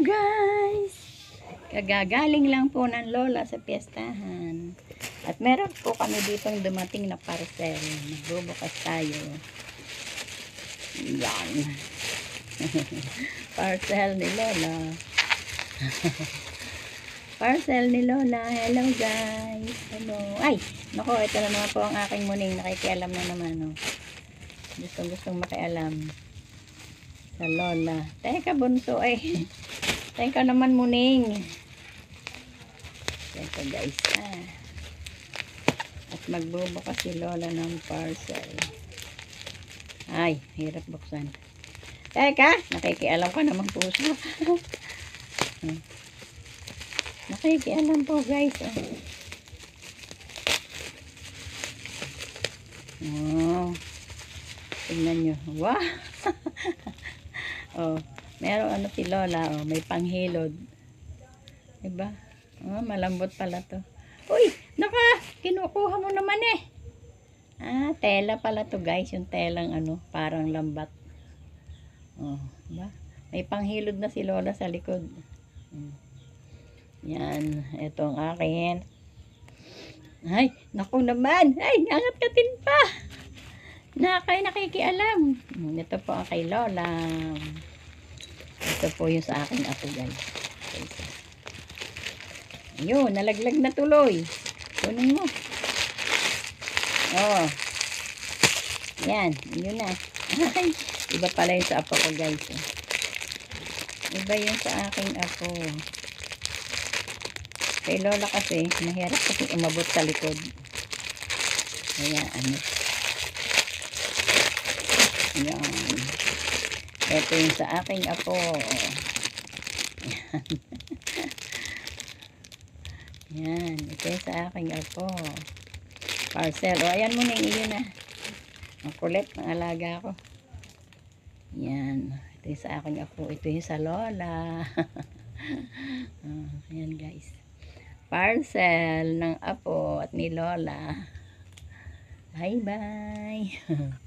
guys! Kagagaling lang po ng lola sa piyestahan. At meron po kami ditong dumating na parcel. Magbubukas tayo. Yan. Parcel ni lola. Parcel ni lola. Hello guys. Hello. Ay! Nako, ito na naman po ang aking muning. Nakikialam na naman. Oh. Gustong makialam. Sa lola. Teka bunso ay. Teka naman muning. Teka guys. At magbubukas si lola ng parcel. Ay, hirap buksan. Teka, nakikialam ka naman po siya. Nakikialam po guys. Oh. Tingnan nyo. Wow. Oh, meron ano si lola. Oh, may panghilod. Diba? Oh, malambot pala to. Uy, naka, kinukuha mo naman eh. Ah, tela pala to guys. Yung telang ano, parang lambat. Oh, diba? May panghilod na si lola sa likod. Yan, ito ang akin. Ay, naku naman. Ay, nakatkatin pa. Nakikialam. Ito po ang kay lola. Ito po yung sa akin apo guys. Ayun, nalaglag na tuloy. Kunin mo. Oh. Yan, yun na. Ay, iba pala yung sa apo ko guys. Iba yung sa aking apo. Kay lola kasi, mahirap kasi umabot sa likod. Kaya ano. Yan. Ito yung sa aking apo. Yan. Ito yung sa aking apo. Parcel. O, ayan muna yung iyon na. Ang kulit ng alaga ko. Yan. Ito yung sa aking apo. Ito yung sa lola. Ayan guys. Parcel ng apo at ni lola. Bye bye.